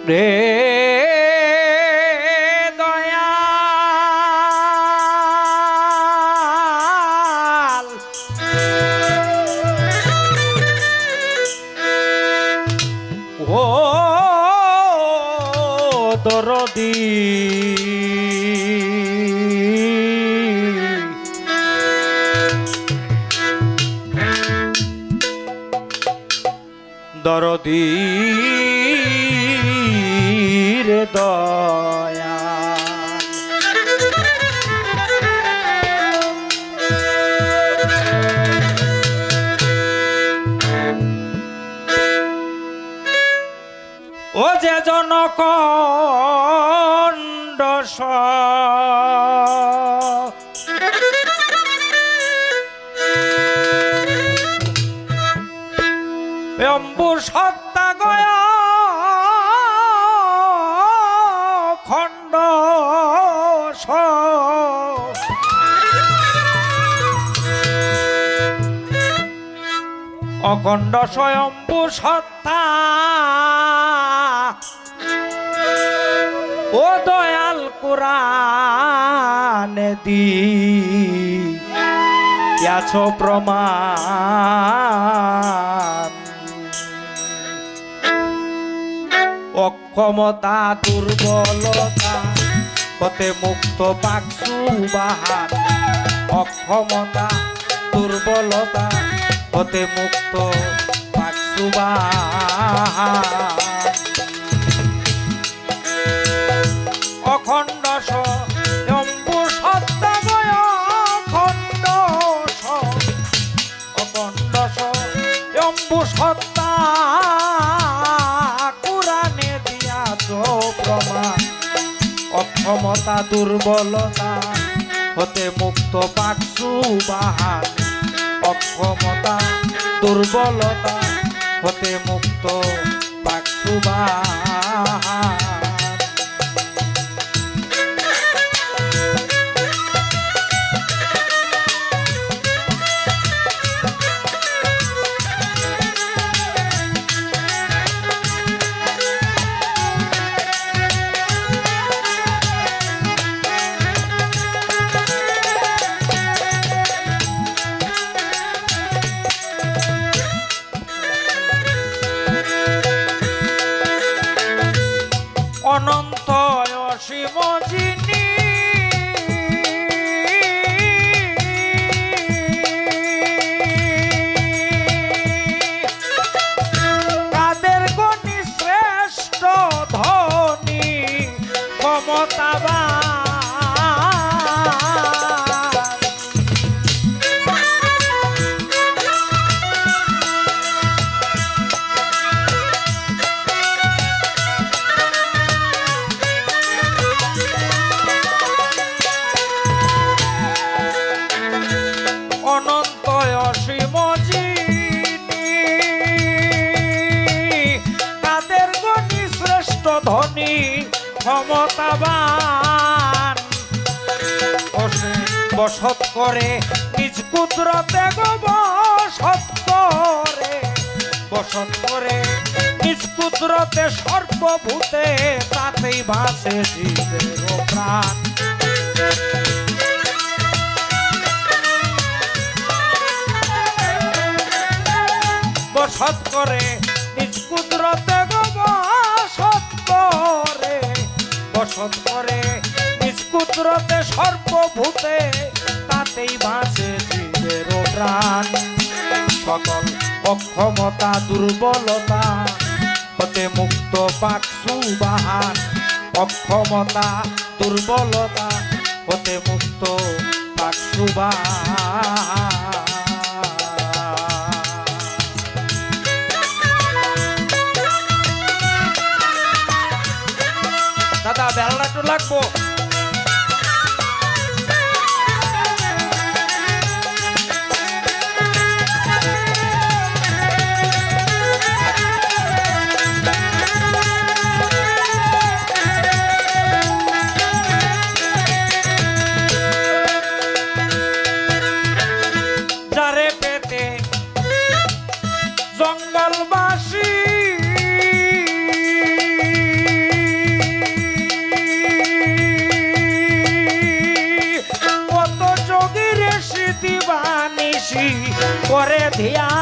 রে দয়াল ও দরদি দরদি রে দয়াল ও যে জনকণ্ড অম্বু সত্তা গয়া খণ্ড অখণ্ড স্বয়ম্ভু সত্তা ও দয়াল কুরআনে দিয়াছ প্রমাণ অক্ষমতা দুর্বলতা হতে মুক্ত পাক সুবহান অক্ষমতা দুর্বলতা হতে মুক্ত পাক সুবহান অখণ্ড স্বয়ম্ভু সত্তা গয় অখণ্ড স্বয়ম্ভু সত্তা কুরআনে দিয়াছ প্রমাণ অক্ষমতা দুর্বলতা হতে মুক্ত পাক সুবহান অক্ষমতা দুর্বলতা হতে মুক্ত পাক সুবহান অনন্ত অসীম যিনি কাদের গণি শ্রেষ্ঠ ধনী ক্ষমতাবান অনন্ত অসীম যিনি কাদের গণি শ্রেষ্ঠ ধনী ক্ষমতাবান অসীম বসত করে নিজ কুদরতে গো বসত করে, বসত করে নিজ কুদরতে সর্বভূতে, তাতেই ভাসে জীবের প্রাণ। বসত করে নিজ কুদরতে গো বসত করে, বসত করে নিজ কুদরতে সর্বভূতে, তাতেই ভাসে জীবের প্রাণ। সকল অক্ষমতা দুর্বলতা হতে মুক্ত পাক সুবহান, অক্ষমতা দুর্বলতা হতে মুক্ত পাক সুবহান। দাদা বেলা একটু লাগবো। যারে পেতে জঙ্গলবাসী কত যোগীর স্মৃতি বানিসি করে ধ্যান।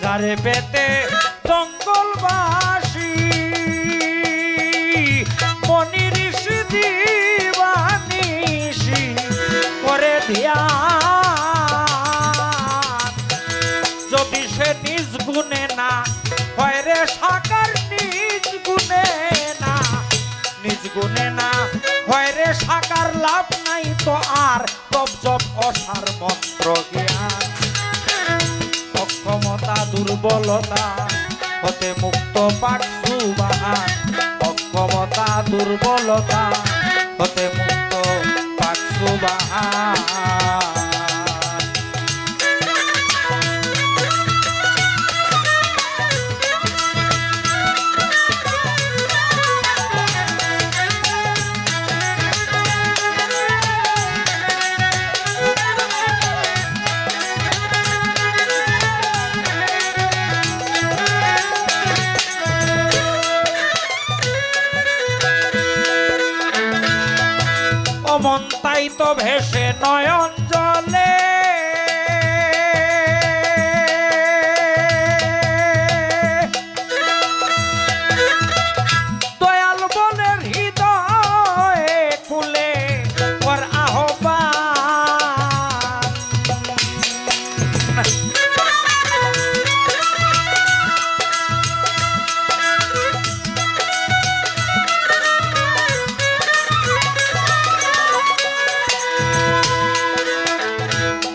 যারে পেতে জঙ্গলবাসী মনি ঋষি দিবানিসি করে ধ্যান। যদি সে নিজ গুণে না হয় রে সাকার, নিজ গুণে না, নিজ গুণে না হয় রে সাকার, লাভ নাই তো আর তব জপ অসার মন্ত্র জ্ঞান। অক্ষমতা দুর্বলতা হতে মুক্ত পাক সুবহান, অক্ষমতা দুর্বলতা হতে মুক্ত পাক সুবহান। মন তাই তো ভেসে নয়ন জলে, দয়াল বলে হৃদয় খুলে ওর আহ্বান।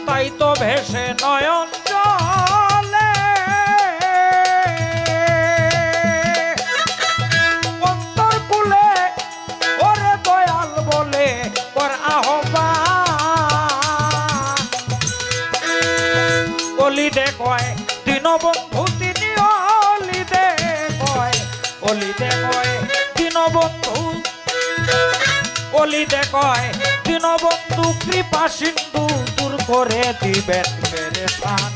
তাই তো ভেসে নয়ন জলে, অন্তর কুলে ওরে দয়াল বলে ওর আহ্বান। অলিদে কয় দীনবন্ধু তিনি, অলিদে কয়, অলিদে কয় দীনবন্ধু, অলিদে কয় দীনবন্ধু কৃপা সিন্ধু দূর করে দিবেন পেরেশান।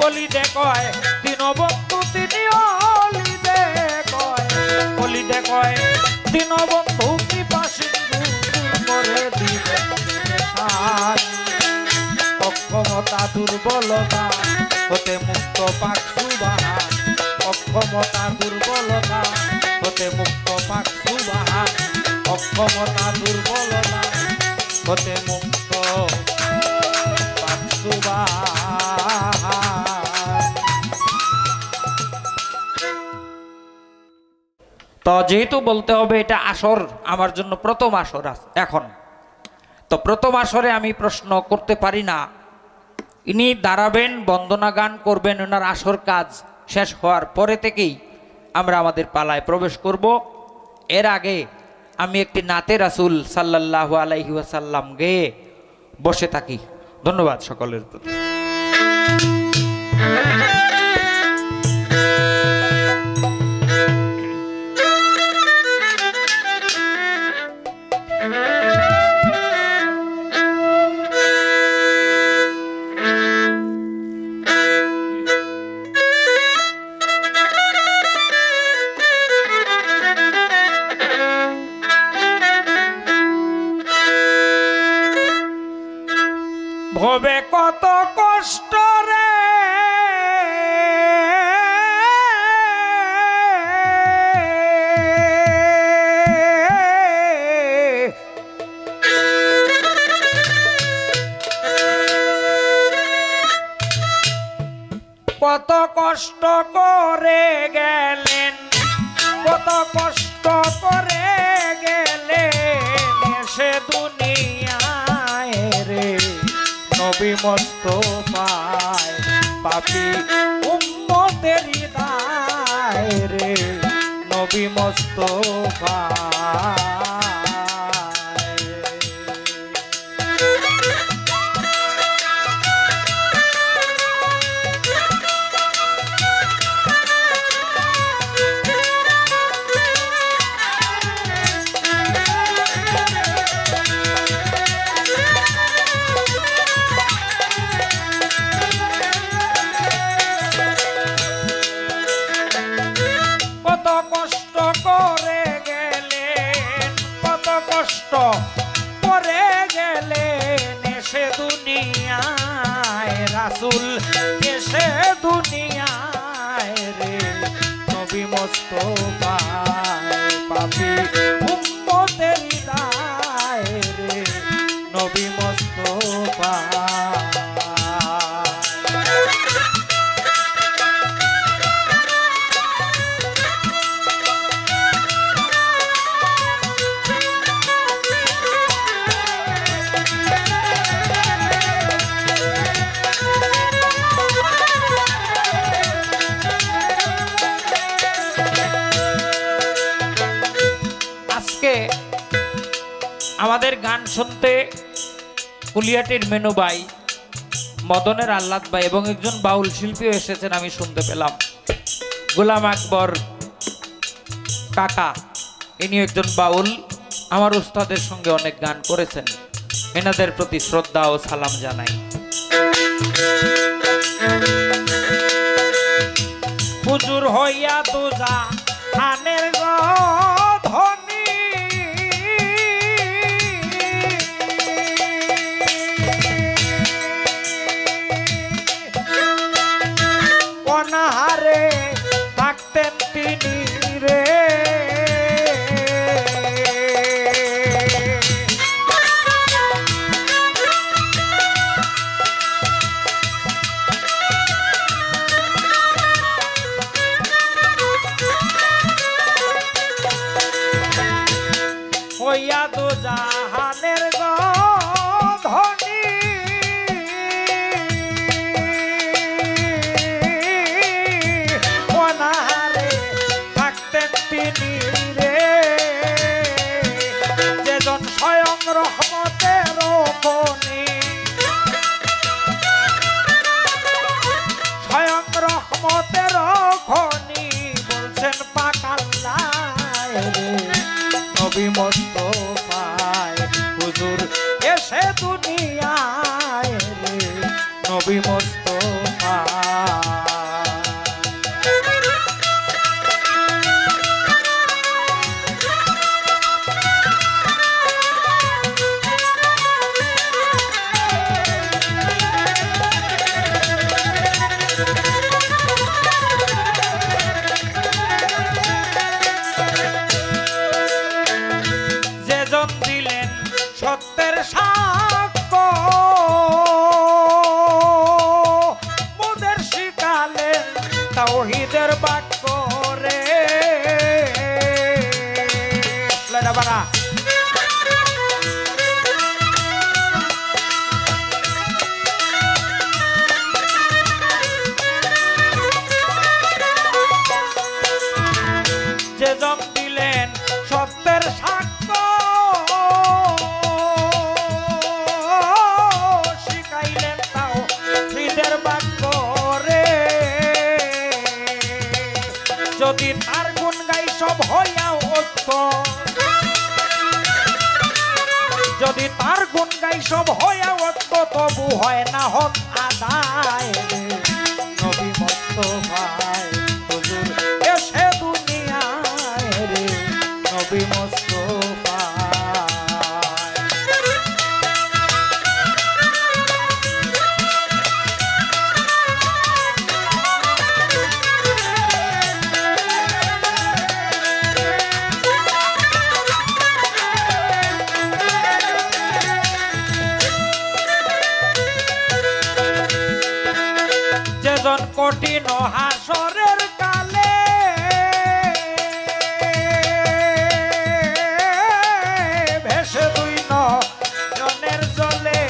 অলিদে কয় দীনবন্ধু তিনি, অলিদে কয়, অলিদে কয় দীনবন্ধু কৃপা সিন্ধু দূর করে দিবেন পেরেশান। অক্ষমতা দুর্বলতা হতে মুক্ত পাক সুবহান, অক্ষমতা দুর্বলতা হতে মুক্ত পাক সুবহান, অক্ষমতা দুর্বলতা হতে মুক্ত পাক সুবহান। তো যেহেতু বলতে হবে এটা আসর, আমার জন্য প্রথম আসর এখন, তো প্রথম আসরে আমি প্রশ্ন করতে পারি না। ইনি দাঁড়াবেন, বন্দনা গান করবেন, ওনার আসর কাজ শেষ হওয়ার পরে থেকেই আমরা আমাদের পালায় প্রবেশ করব। এর আগে আমি একটি নাতে রাসূল সাল্লাল্লাহু আলাইহি ওয়াসাল্লাম গেয়ে বসে থাকি। ধন্যবাদ সকলের প্রতি। ভবে কত কষ্ট রে কত কষ্ট করে গেলেন, কত কষ্ট করে গেলেন সে দুনিয়ায় রে নবী মুস্তাফায় পাপী উম্মতের হৃদয় রে নবী মুস্তাফায়। করে গেলেন এসে দুনিয়ায় রাসূল এসে দুনিয়ায় রে নবী মুস্তাফায় পাপী উম্মতের হৃদয় রে নবী মুস্তাফায়। আমাদের গান শুনতে কুলিয়াটির মেনু ভাই, মদনের আহ্লাদ ভাই এবং একজন বাউল শিল্পীও এসেছেন আমি শুনতে পেলাম। গোলাম আকবর কাকা, ইনিও একজন বাউল, আমার উস্তাদের সঙ্গে অনেক গান করেছেন। এনাদের প্রতি শ্রদ্ধা ও সালাম জানাই। হুজুর হইয়া তুজা খানের ধনী অনাহারে থাকতেন তিনি রে হইয়া দু জাহানের ধনী অনাহারে থাকতেন তিনি রে যেজন স্বয়ং রহমতের খনি, স্বয়ং রহমতের খনি বলছেন পাক আল্লাহ রে নবী মুস্তাফায় হুজুর এসে দুনিয়ায় রে নবী মুস্তাফায়। সত্যের সাক্ষ্য মোদের শিখালেন তাওহীদের বাক্য রে বাবা। দিলেন সত্যের সাক্ষ্য, শিখাইলেন তাও হৃদের বাক্য রে। যদি তার গুণ গাই সব হইয়াও ঐক্য, যদি তার গুণ গাই সব হইয়াও ঐক্য, তবু হয় না হক আদায় রে। নবী মুস্তাফায় হুজুর এসে দুনিয়ায় রে, নবী মুস্তাফায়। যেজন কঠিন হাসরের কালে ভেসে দুই নয়নের জলে,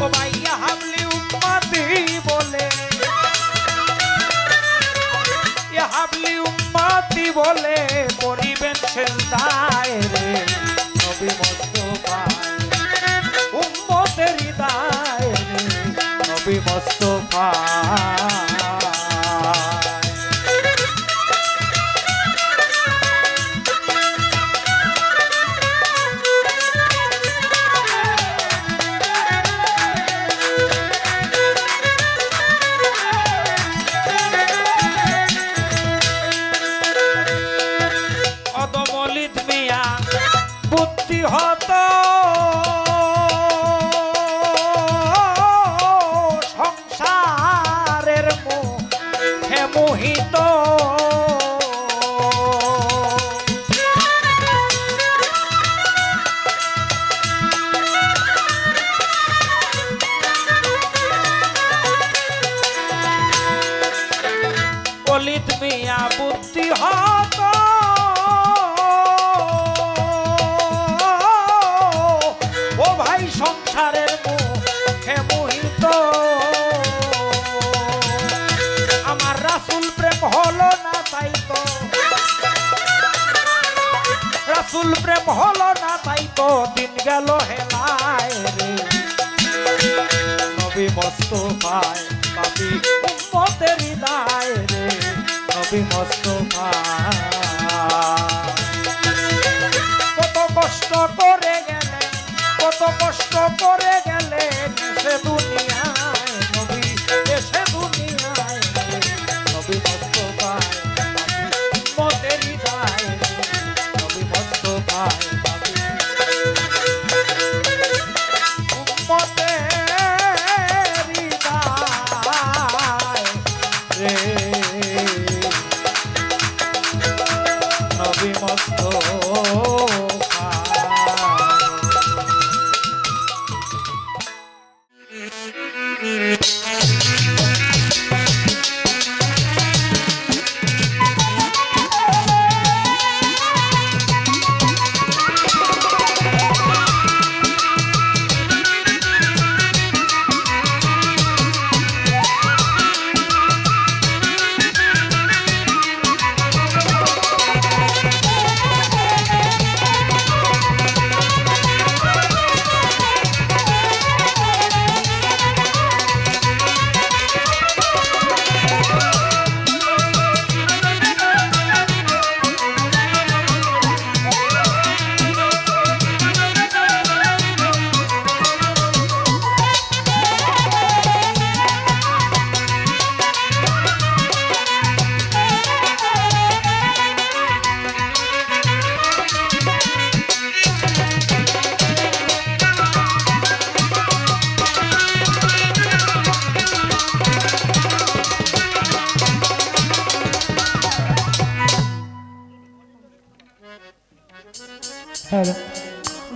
ও ভাইয়া হাবলি উম্মতি বলে, হাবলি উম্মতি বলে করিবেন সেজদায় রে। নবী মুস্তাফায় উম্মতের হৃদয় রে, নবী মুস্তাফায়। অদমলিত মিয়া বুদ্ধি হতো সংসারের মোহে মোহিত, অলিত মিয়া বুদ্ধি হতো ও ভাই সংসারের মোহে মোহিত। আমার রাসূল প্রেম হলো না তাই তো, রাসূল প্রেম হলো না তাই তো দিন গেল হেলায় রে। নবী মুস্তাফায় পাপী উম্মতের হৃদয় রে, নবী মুস্তাফায়। কত কষ্ট করে গেলেন, কত কষ্ট করে গেলেন সে দুনিয়ায়, নবী এসে দুনিয়ায় রে, নবী মুস্তাফায় উম্মতের হৃদয় রে, নবী মুস্তাফায় উম্মতের হৃদয় রে, নবী মুস্তাফায়।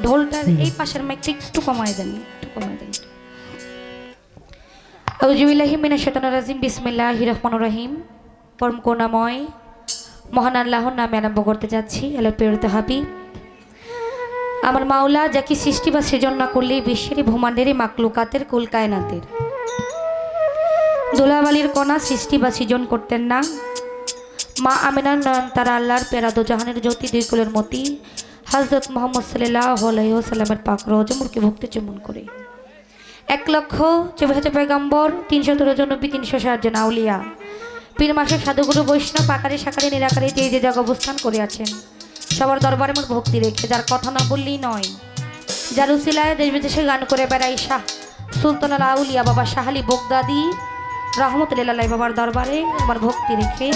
ঢোলটার এই পাশের মাইকটা একটু কমায় দেন, একটু কমায় দেন। আউযুবিল্লাহি মিনাশ শাইতানির রাজিম, বিসমিল্লাহির রহমানির রহিম। পরম করুণাময় মহান আল্লাহর নামে আরম্ভ করতে যাচ্ছি। আল্লাহর প্রেরিত হাবিব আমার মাওলা, যাকে সৃষ্টি বা সৃজন না করলে বিশ্বের ভূমাণ্ডের মাকলুকাতের কুল কায়নাতের ধুলাবালির কণা সৃষ্টি বা সৃজন করতেন না, মা আমিনার নয়ন তারা আল্লাহর পেরা দো জাহানের জ্যোতি দুই কুলের মতি হযরত মুহাম্মদ সাল্লাল্লাহু আলাইহি ওয়াসাল্লামের পাক রওজা মুরকে ভক্তি চুম্বন করে 1,24,000 পয়গম্বর 313 জন নবী 360 জন আউলিয়া পীর মাসে সাধুগুরু বৈষ্ণব আকারে সাকারে নিরাকারে যে জায়গা অবস্থান করে আছেন সবার দরবারে মোর ভক্তি রেখে যার কথা না বললেই নয় যার উসিলায় দেশ বিদেশে গান করে বেড়াই শাহ সুলতানুল আউলিয়া বাবা শাহ আলী বগদাদি রহমতুল্লাহ আলাইহি বাবার দরবারে আমার ভক্তি রেখে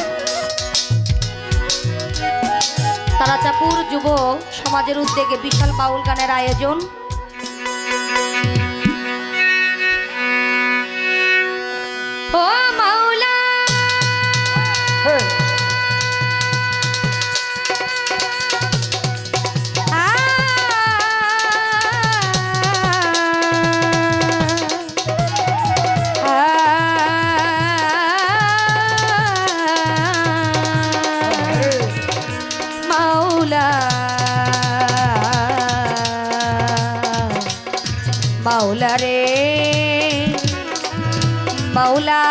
তারাচাপুর যুব সমাজের উদ্যোগে বিশাল বাউল গানের আয়োজন ও মাওলা মাওলা রে মাওলা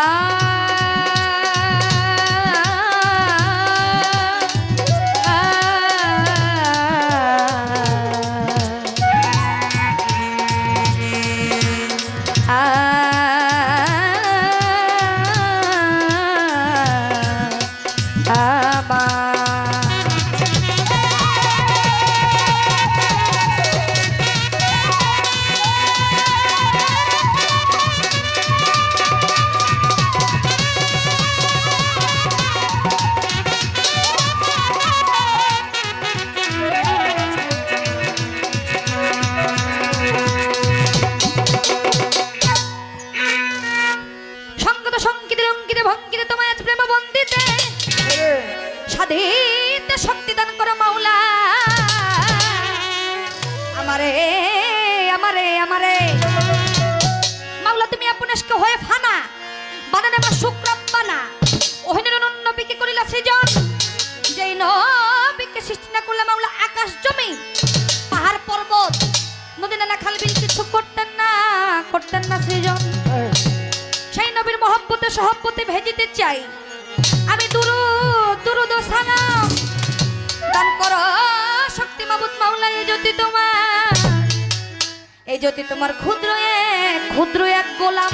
শক্তি দান করো মাওলা আমারে আমারে আমারে মাওলা তুমি আপনকে হয়ে ফানা বানানে বা শুকরাব্বানা ওহিনের নবীকে করিলা সৃজন যেই নবীকে সৃষ্টি না করলে মাওলা আকাশ জমি পাহাড় পর্বত নদী নালা খাল বিল কিছু করতেন না সৃজন সেই নবীর মহব্বতে সহব্বতে ভেজিতে চাই আমি দুরুদ সালাম দান করো শক্তি মাবুদ মাওলা এই জ্যোতি তোমার ক্ষুদ্র এক গোলাম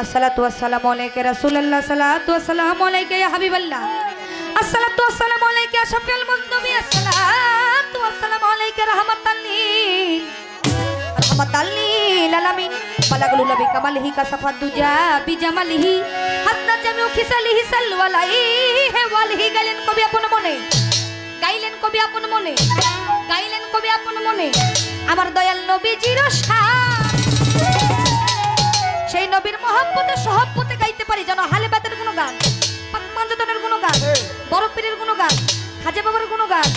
আসসালাতু ওয়াসসালামু আলাইকা রাসূলুল্লাহ সাল্লাতু ওয়াসসালামু আলাইকা ইয়া হাবিবাল্লাহ আসসালাতু ওয়াসসালামু আলাইকা শাফিউল মুজনবী আসসালাতু ওয়াসসালামু আলাইকা রাহমাতাল লিল আলামিন বালাগুল নবী কামালিহি কাসাফাত দুজা বিজামালিহি হাত্তা জামিউ খিসালিহি সাল্লু আলাইহি ওয়ালিহি গাইলেন কবি আপন মনে আমার দয়াল নবীজির শান সেই নবীর মহব্বতে সহব্বতে গাইতে পারি যেন হালে বাতের গুণগান পাকমানজনের গুণগান বড় পীরের গুণগান খাজা বাবার গুণগান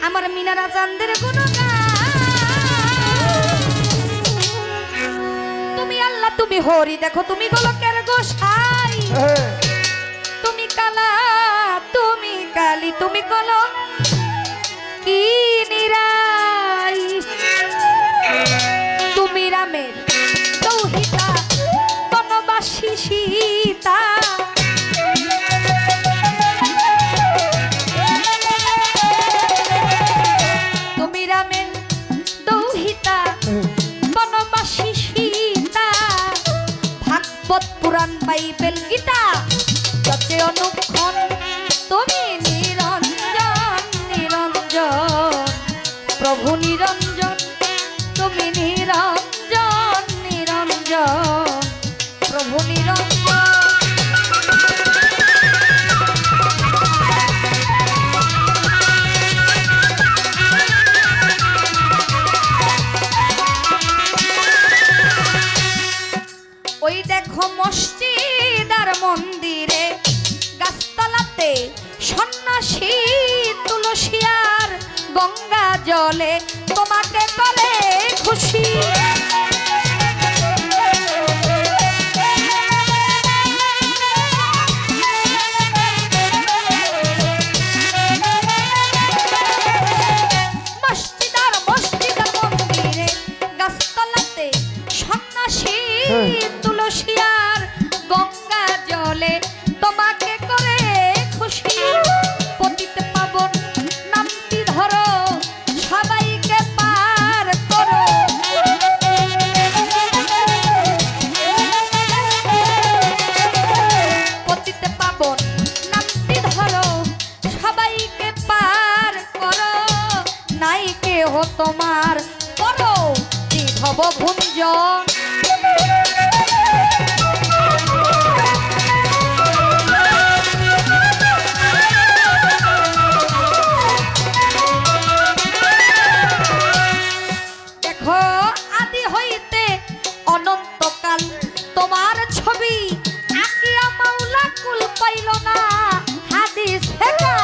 আমার মিনারা চাঁদের গুণগান তুমি আল্লাহ তুমি হরি দেখো তুমি গোলকের গোসাই তুমি কালা তুমি কালী তুমি কলম কি নিরাই তুমি রামের তৌহিতা বনবাসী সীতা তুমি রামের দৌহিতা বনবাসী সীতা ভাগবত পুরাণ বাইবেল গীতা যতে অনুক্ষণ তুমি নিরঞ্জন নিরঞ্জন প্রভু নিরঞ্জন তুমি নিরঞ্জন নিরঞ্জন প্রভু নিরঞ্জন ওই দেখো মসজিদ আর মন্দিরে গাছতলাতে সন্ন্যাসী তুলসী আর গঙ্গা জলে তোমাকে করে খুশি মসজিদ আর মন্দিরে গাছতলাতে সন্ন্যাসী তুলসী আর গঙ্গা জলে তোমাকে করে তোমার করো ভব ভুঞ্জন। দেখো আদি হইতে অনন্তকাল তোমার ছবি আকিয়া মাওলা কুল পাইল না হাদিস ফেকা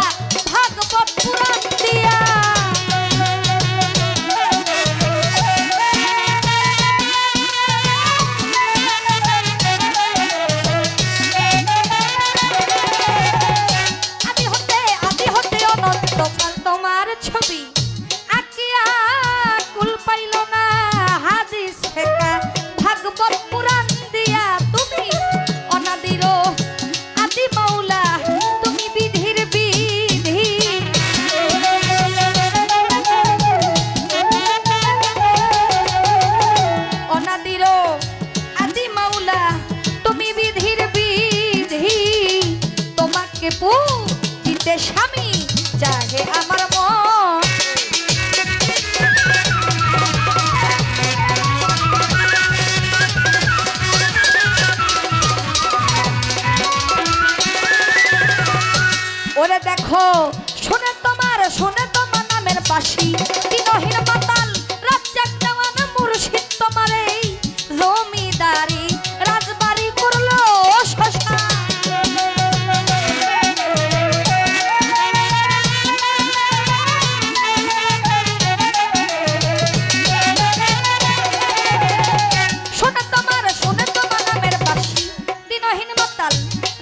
ভাগবত পুরাণ দিয়া। আদি হতে অনন্তকাল তোমার ছবি আকিয়া কুল পাইল না হাদিস ফেকা ভাগবত পুরাণ দিয়া। তুমি অনাদির আদি মাওলা তুমি বিধির বিধি। অনাদির আদি মাওলা তুমি বিধির বিধি। তোমাকে পূজিতে স্বামী চাহে আমার মন। ওরে দেখো শুনে তোমার নামের বাসি দিনহীন মাতাল রাজ্জাক দেওয়ান মুর্শিদ তোমার এই জমিদারি রাজবাড়ি করলো শশা। শুনে তোমার নামের বাসি দিনহীন মাতাল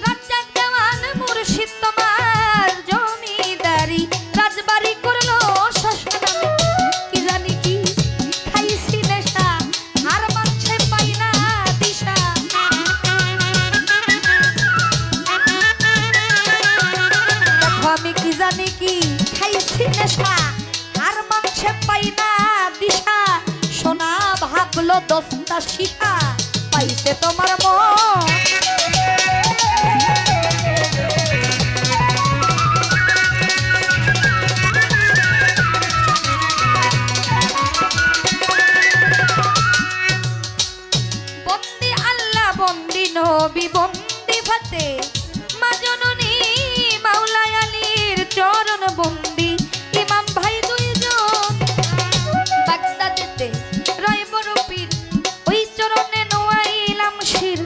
রাজ্জাক দেওয়ান মুর্শিদ তোমার জমিদারি রাজবাড়ি করলো শশা নামে। কি জানি কি খাইছি নেশা আর মানছে পাই না দিশা। দেখো আমি কি জানি কি খাইছি নেশা আর মানছে পাই না দিশা। সোনা ভাবলো দস্তা শিখা পাইছে তোমার মন। বন্দি আল্লাহ বন্দি নবী বন্দি ফাতে মা জননী মাওলা আলীর চরণ বন্দি ইমাম ভাই দুইজন বাগদাদেতে রায় বড় পীর ওই চরণে নোয়াইলাম শির।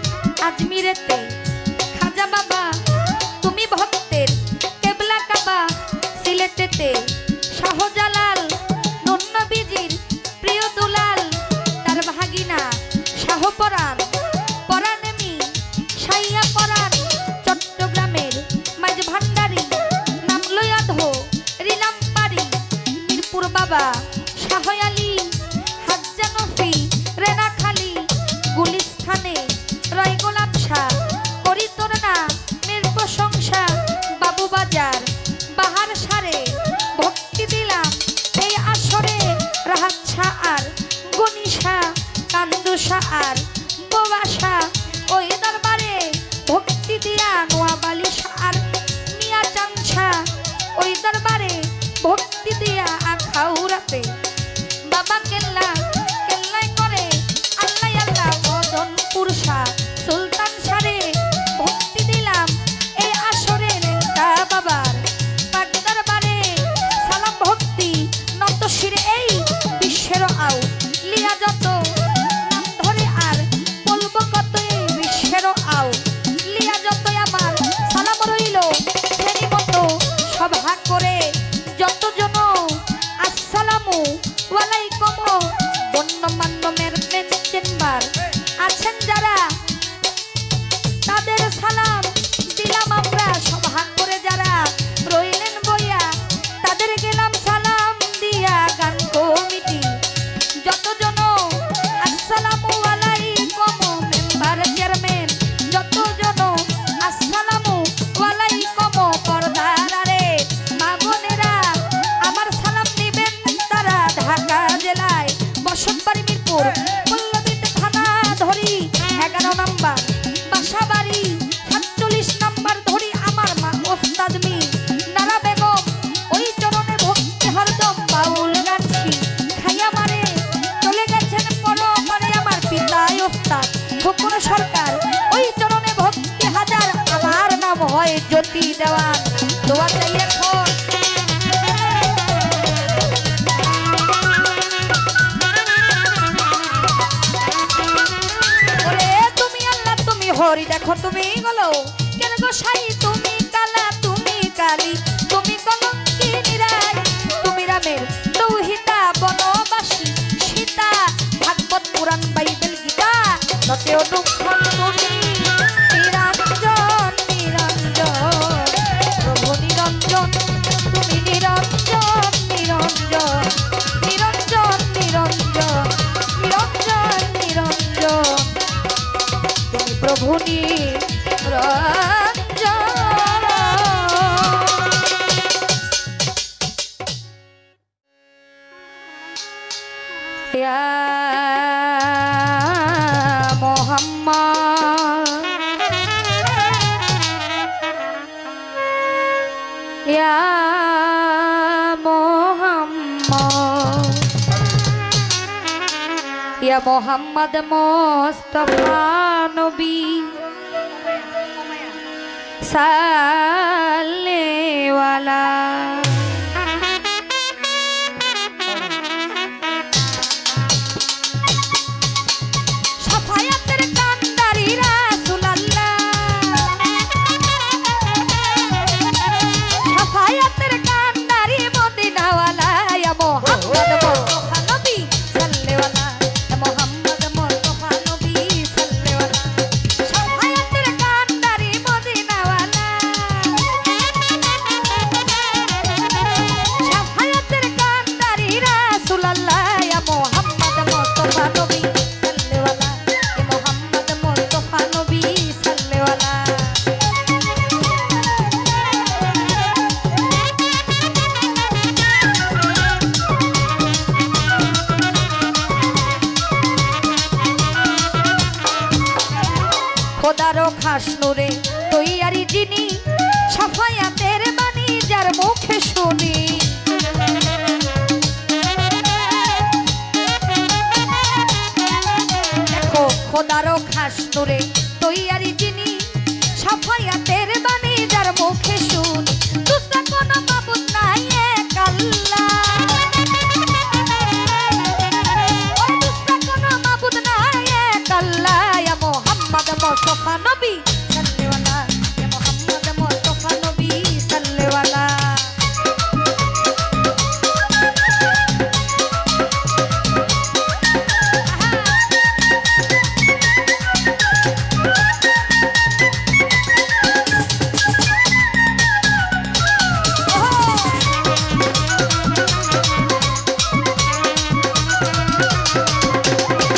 হয় জ্যোতি দেওয়ান দোয়া চাই এখন ওরে তুমি আল্লাহ তুমি হরি দেখো তুমি গলো কেন গো সাই তুমি কালা তুমি কালী তুমি কলঙ্কি নিরাই তুমি রামের তৌহিতা বনবাসী সীতা ভাগবত পুরাণ বাইবেল গীতা নতেও দুঃখ তুমি নিরঞ্জন নিরঞ্জন প্রভু নিরঞ্জন তুমি নিরঞ্জন নিরঞ্জন নিরঞ্জন নিরঞ্জন নিরঞ্জন নিরঞ্জন তুমি প্রভু নিরঞ্জন ইয়া মোহাম্মদ ইয়া মোহাম্মদ ইয়া মোহাম্মদ মুস্তাফা নবী সাল্লেওয়ালা সাফায়াতের কান্দারি রাসূলুল্লাহ সাফায়াতের কান্দারি মদিনাওয়ালা ইয়া মুহাম্মদ মুস্তাফা নবী সাল্লেওয়ালা ইয়া মুহাম্মদ মুস্তাফা নবী সাল্লেওয়ালা সাফায়াতের কান্দারি মদিনাওয়ালা সাফায়াতের কান্দারি রাসূলুল্লাহ ইয়া মুহাম্মদ মুস্তাফা নবী সাল্লেওয়ালা ইয়া মুহাম্মদ মুস্তাফা নবী সাল্লেওয়ালা খোদারও খাস নূরে তৈয়ারি যিনি সাফায়াতের বাণী যার মুখে শুনি দেখো খোদারও খাস নূরে তৈয়ারি যিনি সাফায়াতের বাণী যার মুখে শুনি দুসরা কোন মাবুদ নাই এক আল্লাহ ওই দুসরা কোন মাবুদ নাই এক আল্লাহ ইয়া মুহাম্মদ মুস্তাফা নবী সাল্লেওয়ালা ইয়া মুহাম্মদ মুস্তাফা নবী সাল্লেওয়ালা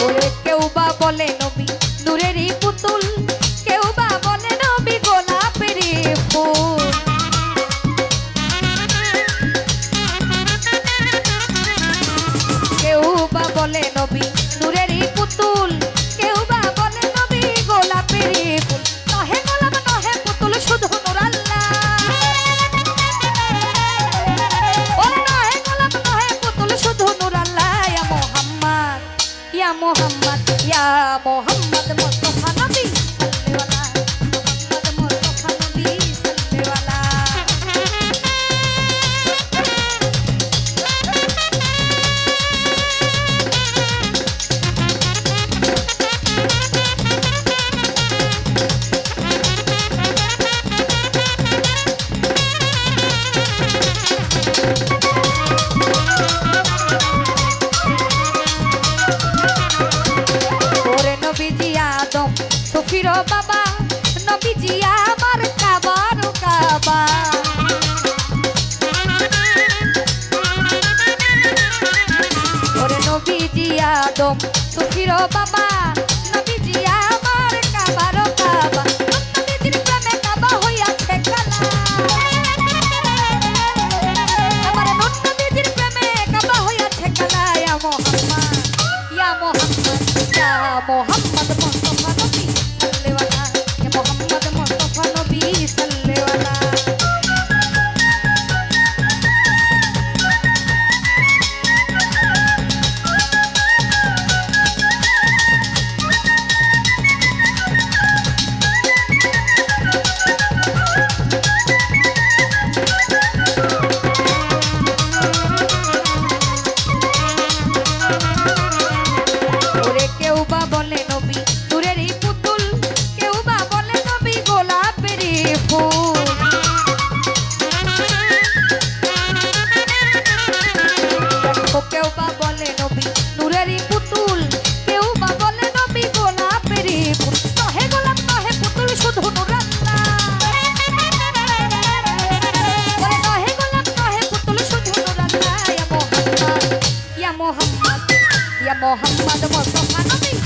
ওরে কেউ বা বলে নবী নূরেরই পুতুল কেউ বা বলে নবী গোলাপেরই ফুল কেউ বা বলে নবী নূরেরই পুতুল কেউ বা বলে নবী গোলাপেরই ফুল নহে গোলাপ নহে পুতুল শুধু নূর আল্লাহ ওরে নহে গোলাপ নহে পুতুল শুধু নূর আল্লাহ ইয়া মুহাম্মদ ইয়া মুহাম্মদ ইয়া মুহাম্মদ মুস্তাফা নবী সাল্লেওয়ালা মুহাম্মদ মুস্তাফা নবী সাল্লেওয়ালা ওরে নবীজি আদম সুফির বাবা নবীজি আমার কাবার কাবা ওরে নবীজি আদম সুফির বাবা নবীজি আমার কাবার কাবা নবীজির প্রেমে কাবা হইয়াছে কালা আমার নবীজির প্রেমে কাবা হইয়াছে কালা ইয়া মুহাম্মদ ইয়া মুহাম্মদ ইয়া মুহাম্মদ মুস্তাফা নবী সাল্লেওয়ালা ইয়া মুহাম্মদ মুস্তাফা নবী সাল্লেওয়ালা ইয়া মোহাম্মদ মুস্তাফা নবী